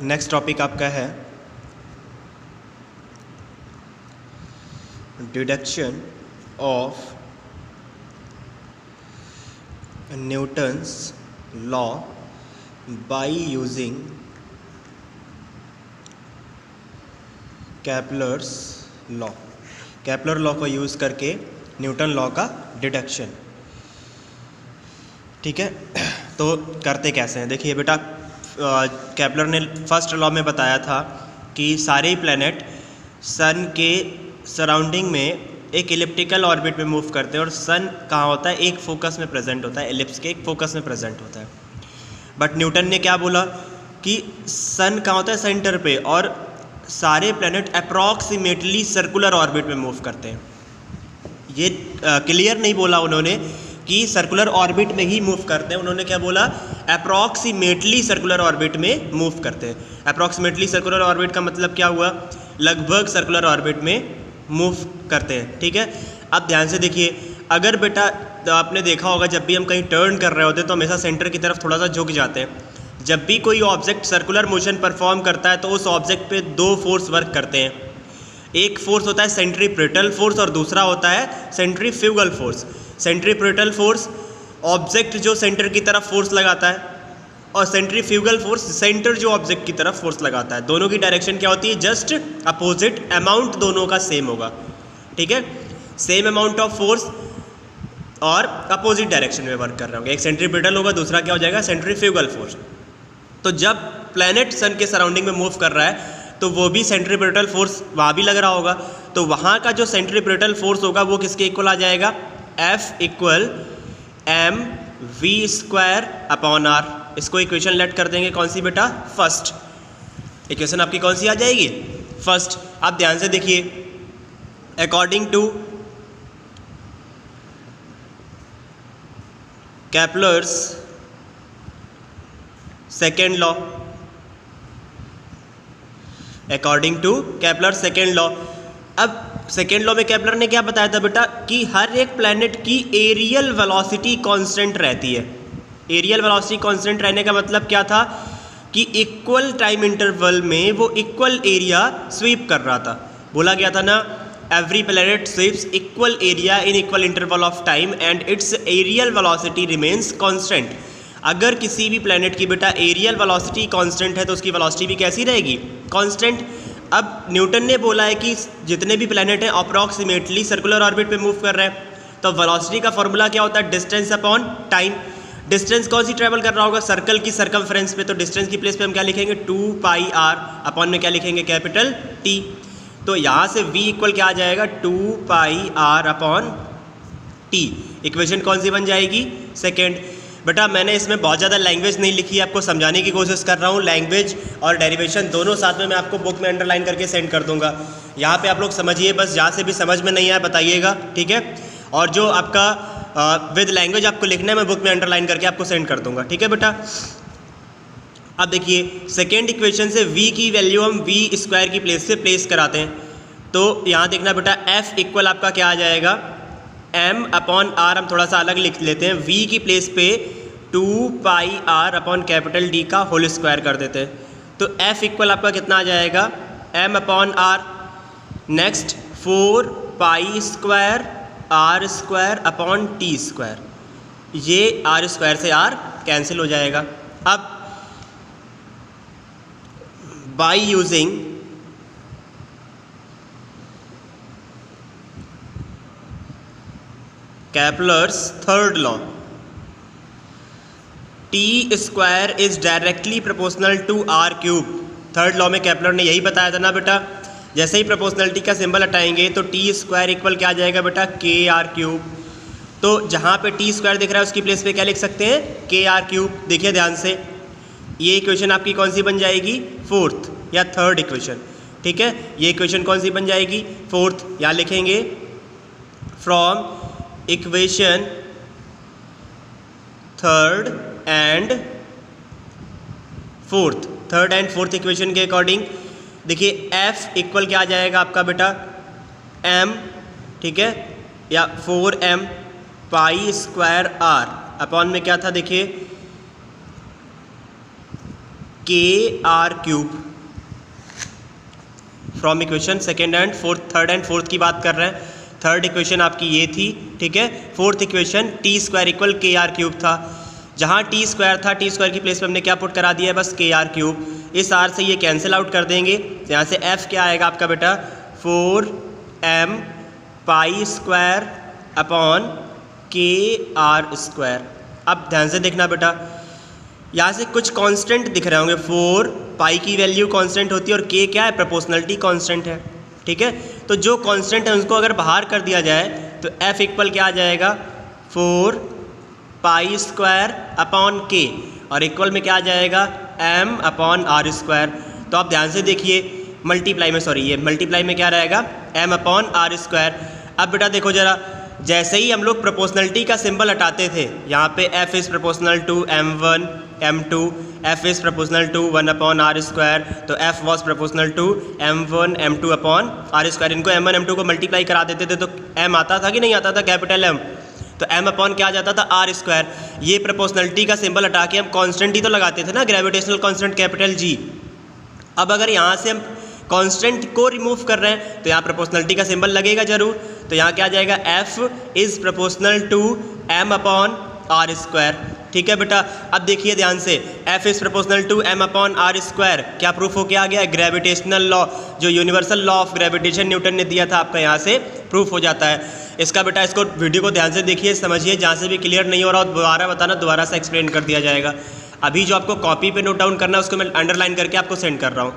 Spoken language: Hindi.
नेक्स्ट टॉपिक आपका है deduction of Newton's law by using Kepler's law. Kepler law को यूज़ करके न्यूटन लॉ का डिडक्शन। ठीक है, तो करते कैसे हैं, देखिए बेटा, केपलर ने फर्स्ट लॉ में बताया था कि सारे ही प्लैनेट सन के सराउंडिंग में एक इलिप्टिकल ऑर्बिट में मूव करते हैं और सन कहाँ होता है, एक फोकस में प्रेजेंट होता है, एलिप्स के एक फोकस में प्रेजेंट होता है। बट न्यूटन ने क्या बोला कि सन कहाँ होता है, सेंटर पे, और सारे प्लैनेट अप्रॉक्सीमेटली सर्कुलर ऑर्बिट में मूव करते हैं। ये क्लियर नहीं बोला उन्होंने कि सर्कुलर ऑर्बिट में ही मूव करते हैं, उन्होंने क्या बोला, अप्रॉक्सीमेटली सर्कुलर ऑर्बिट में मूव करते हैं। अप्रॉक्सीमेटली सर्कुलर ऑर्बिट का मतलब क्या हुआ, लगभग सर्कुलर ऑर्बिट में मूव करते हैं। ठीक है, अब ध्यान से देखिए, अगर बेटा तो आपने देखा होगा जब भी हम कहीं टर्न कर रहे होते हैं तो हमेशा सेंटर की तरफ थोड़ा सा झुक जाते हैं। जब भी कोई ऑब्जेक्ट सर्कुलर मोशन परफॉर्म करता है तो उस ऑब्जेक्ट पे दो फोर्स वर्क करते हैं। एक फोर्स होता है सेंट्रीपिटल फोर्स और दूसरा होता है centrifugal force. Centripetal force object जो सेंटर की तरफ फोर्स लगाता है और सेंट्रीफ्यूगल फोर्स सेंटर जो ऑब्जेक्ट की तरफ फोर्स लगाता है। दोनों की डायरेक्शन क्या होती है, जस्ट अपोजिट, अमाउंट दोनों का सेम होगा। ठीक है, सेम अमाउंट ऑफ फोर्स और अपोजिट डायरेक्शन में वर्क कर रहे होंगे। एक सेंट्रीपिटल होगा, दूसरा क्या हो जाएगा, सेंट्रीफ्यूगल फोर्स। तो जब प्लैनेट सन के सराउंडिंग में मूव कर रहा है तो वो भी सेंट्रीपिटल फोर्स वहाँ भी लग रहा होगा, तो वहाँ का जो सेंट्रीपिटल फोर्स होगा वो किसके इक्वल आ जाएगा, F equal M V square upon R. इसको इक्वेशन लेट कर देंगे, कौन सी बेटा, फर्स्ट इक्वेशन आपकी कौन सी आ जाएगी, फर्स्ट। आप ध्यान से देखिए, according to Kepler's second law, according to Kepler second law. अब सेकेंड लॉ में केपलर ने क्या बताया था बेटा कि हर एक प्लैनेट की एरियल वेलोसिटी कांस्टेंट रहती है। एरियल वेलोसिटी कांस्टेंट रहने का मतलब क्या था कि इक्वल टाइम इंटरवल में वो इक्वल एरिया स्वीप कर रहा था। बोला गया था ना, every planet sweeps equal area in equal interval of time and it's areal velocity remains constant. अगर किसी भी प्लैनेट की बेटा एरियल वेलोसिटी कांस्टेंट है तो उसकी वेलोसिटी भी कैसी रहेगी, कांस्टेंट। अब न्यूटन ने बोला है कि जितने भी प्लैनेट हैं अप्रॉक्सीमेटली सर्कुलर ऑर्बिट पे मूव कर रहे हैं, तो वेलोसिटी का फॉर्मूला क्या होता है, डिस्टेंस अपॉन टाइम। डिस्टेंस कौन सी ट्रैवल कर रहा होगा, सर्कल की सरकमफ्रेंस पे, तो डिस्टेंस की प्लेस पे हम क्या लिखेंगे, 2πr, अपॉन में क्या लिखेंगे, कैपिटल T। तो यहाँ से v इक्वल क्या आ जाएगा, 2πr अपॉन T। इक्वेशन कौन सी बन जाएगी, सेकेंड। बेटा मैंने इसमें बहुत ज़्यादा लैंग्वेज नहीं लिखी है, आपको समझाने की कोशिश कर रहा हूँ। लैंग्वेज और डेरिवेशन दोनों साथ में मैं आपको बुक में अंडरलाइन करके सेंड कर दूंगा। यहाँ पे आप लोग समझिए, बस जहाँ से भी समझ में नहीं आया बताइएगा, ठीक है। और जो आपका विद लैंग्वेज आपको लिखना है मैं बुक में अंडरलाइन करके आपको सेंड कर दूंगा, ठीक है बेटा। अब देखिए सेकेंड इक्वेशन से v की वैल्यू हम v स्क्वायर की प्लेस से प्लेस कराते हैं, तो यहाँ देखना बेटा f इक्वल आपका क्या आ जाएगा, m अपॉन r। हम थोड़ा सा अलग लिख लेते हैं, v की प्लेस पे 2πr अपॉन कैपिटल D का होल स्क्वायर कर देते हैं, तो f इक्वल आपका कितना आ जाएगा, m upon r। Next 4π square r square upon t square, ये r स्क्वायर से r कैंसिल हो जाएगा। अब by using Kepler's third law, t square is directly proportional to r cube. Third law में केपलर ने यही बताया था ना बेटा, जैसे ही प्रोपोर्शनलिटी का सिंबल हटाएंगे तो टी स्क्वायर इक्वल क्या आ जाएगा बेटा, के आर क्यूब। तो जहाँ पे टी स्क्वायर दिख रहा है उसकी प्लेस पे क्या लिख सकते हैं, के आर क्यूब। देखिए ध्यान से, ये इक्वेशन आपकी कौन सी बन जाएगी, फोर्थ या थर्ड इक्वेशन, ठीक है। ये इक्वेशन कौन सी बन जाएगी, फोर्थ। यहाँ लिखेंगे from equation third and fourth, third and fourth equation के अकॉर्डिंग देखिए f इक्वल क्या आ जाएगा आपका बेटा, m, ठीक है, या 4m pi square r upon में क्या था देखिए KR³ from equation second and fourth, third and fourth की बात कर रहे हैं। थर्ड इक्वेशन आपकी ये थी, ठीक है। Fourth equation t² equal KR³ था। जहाँ t² था, t² की प्लेस पे हमने क्या पुट करा दिया है, बस KR³। इस r से ये कैंसिल आउट कर देंगे, यहाँ से f क्या आएगा आपका बेटा 4m π² अपॉन KR²। अब ध्यान से देखना बेटा, यहाँ से कुछ कांस्टेंट दिख रहे होंगे, 4 पाई की वैल्यू कांस्टेंट होती है और k क्या है, प्रोपोर्शनलिटी कांस्टेंट है, ठीक है। तो जो कांस्टेंट है उसको अगर बाहर कर दिया जाए तो f इक्वल क्या आ जाएगा 4 π² अपॉन k, और इक्वल में क्या आ जाएगा m अपॉन r²। तो आप ध्यान से देखिए, मल्टीप्लाई में, सॉरी ये मल्टीप्लाई में क्या रहेगा m अपॉन r²। अब बेटा देखो जरा, जैसे ही हम लोग प्रोपोर्शनलिटी का सिंबल हटाते थे, यहाँ पे f is proportional to m1 m2, f is proportional to 1 upon r², तो f was proportional to m1 m2 upon r²। इनको m1 m2 को मल्टीप्लाई करा देते थे तो m आता था कि नहीं आता था, कैपिटल M, तो m अपॉन क्या आ जाता था r²। ये प्रोपोर्शनलिटी का सिंबल हटा के हम कांस्टेंट ही तो लगाते थे ना, ग्रेविटेशनल कांस्टेंट कैपिटल G। अब अगर यहाँ से हम कांस्टेंट को रिमूव कर रहे हैं तो यहाँ प्रोपोर्शनलिटी का सिंबल लगेगा जरूर, तो यहाँ क्या आ जाएगा f is proportional to m upon r², ठीक है बेटा। अब देखिए ध्यान से, f is proportional to m upon r², क्या प्रूफ होके आ गया है, ग्रेविटेशनल लॉ, जो universal law of gravitation Newton ने दिया था आपका, यहाँ से प्रूफ हो जाता है इसका। बेटा इसको वीडियो को ध्यान से देखिए, समझिए, जहाँ से भी क्लियर नहीं हो रहा हो दोबारा बताना, दोबारा से एक्सप्लेन कर दिया जाएगा। अभी जो आपको कॉपी पे नोट डाउन करना है उसको मैं अंडरलाइन करके आपको सेंड कर रहा हूँ।